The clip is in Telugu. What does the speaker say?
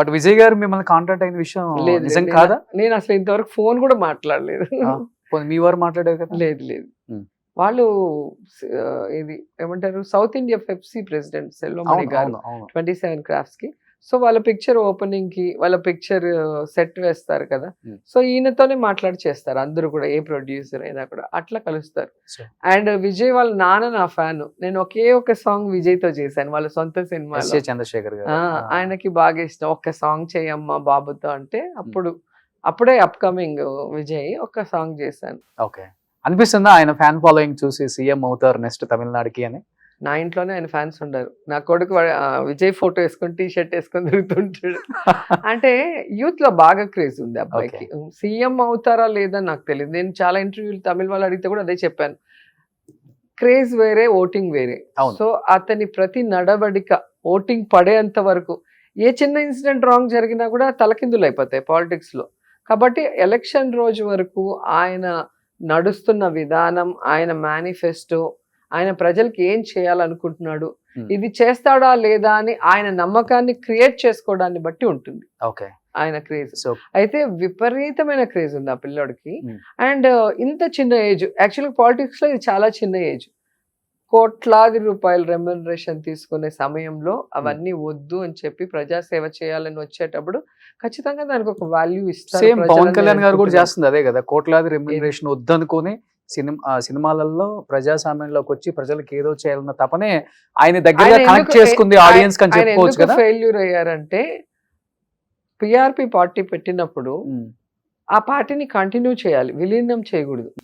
బట్ విజయ్ గారు మిమ్మల్ని కాంటాక్ట్ అయిన విషయం లేదు నిజం లేదు, కాదా? నేను అసలు ఇంతవరకు ఫోన్ కూడా మాట్లాడలేదు. పోనీ మీ వారు మాట్లాడారు కదా? లేదు లేదు. ఉమ్. వాళ్ళు ఇది ఏమంటారు, south India Pepsi president Selvamani అవును గారు అవును అవును. 27 క్రాఫ్ట్స్ కి. సో వాళ్ళ పిక్చర్ ఓపెనింగ్ కి వాళ్ళ పిక్చర్ సెట్ వేస్తారు కదా. Hmm. సో ఈయనతోనే మాట్లాడి చేస్తారు అందరూ కూడా, ఏ ప్రొడ్యూసర్ అయినా కూడా అట్లా కలుస్తారు. Sure. అండ్ విజయ్ వాళ్ళ నాన్న నా ఫ్యాన్. నేను ఒకే ఒక సాంగ్ విజయ్ తో చేశాను వాళ్ళ సొంత సినిమాలో. ఎస్ఏ చంద్రశేఖర్ గారు. ఆయనకి బాగా ఇష్టం. ఒక్క సాంగ్ చేయమ్మా బాబుతో అంటే అప్పుడే అప్కమింగ్ విజయ్ ఒక్క సాంగ్ చేశాను. ఓకే. అనిపిస్తుందా ఆయన ఫ్యాన్ ఫాలోయింగ్ చూసి సీఎం అవుతారు నెక్స్ట్ తమిళనాడుకి అని? నా ఇంట్లోనే ఆయన ఫ్యాన్స్ ఉండరు. నా కొడుకు విజయ్ ఫోటో వేసుకొని టీ షర్ట్ వేసుకొని తిరుగుతుంటాడు. అంటే యూత్ లో బాగా క్రేజ్ ఉంది అబ్బాయికి. సీఎం అవుతారా లేదా నాకు తెలియదు. నేను చాలా ఇంటర్వ్యూలు తమిళ వాళ్ళు అడిగితే కూడా అదే చెప్పాను. క్రేజ్ వేరే, ఓటింగ్ వేరే. సో అతని ప్రతి నడవడిక ఓటింగ్ పడేంత వరకు ఏ చిన్న ఇన్సిడెంట్ రాంగ్ జరిగినా కూడా తలకిందులు అయిపోతాయి పాలిటిక్స్ లో. కాబట్టి ఎలక్షన్ రోజు వరకు ఆయన నడుస్తున్న విధానం, ఆయన మేనిఫెస్టో, ఆయన ప్రజలకి ఏం చేయాలనుకుంటున్నాడు, ఇది చేస్తాడా లేదా అని ఆయన నమ్మకాన్ని క్రియేట్ చేసుకోవడాన్ని బట్టి ఉంటుంది ఆయన క్రేజ్. అయితే విపరీతమైన క్రేజ్ ఉంది ఆ పిల్లోడికి. అండ్ ఇంత చిన్న ఏజ్, యాక్చువల్గా పాలిటిక్స్ లో ఇది చాలా చిన్న ఏజ్. కోట్లాది రూపాయల రెమ్యునరేషన్ తీసుకునే సమయంలో అవన్నీ వద్దు అని చెప్పి ప్రజాసేవ చేయాలని వచ్చేటప్పుడు ఖచ్చితంగా దానికి ఒక వాల్యూ ఇస్తారు. సేమ్ పవన్ కళ్యాణ్ గారు కూడా చేస్తుంది అదే కదా, కోట్లాది రెమ్యునరేషన్ వద్దనుకుని సినిమాలలో ప్రజాస్వామ్యంలోకి వచ్చి ప్రజలకు ఏదో చేయాలన్న తపనే ఆయన దగ్గర కనెక్ట్ చేసుకుంది ఆడియన్స్ అని చెప్పుకోవచ్చు కదా. ఫెయిల్యూర్ అయ్యారంటే పిఆర్పి పార్టీ పెట్టినప్పుడు ఆ పార్టీని కంటిన్యూ చేయాలి, విలీనం చేయకూడదు.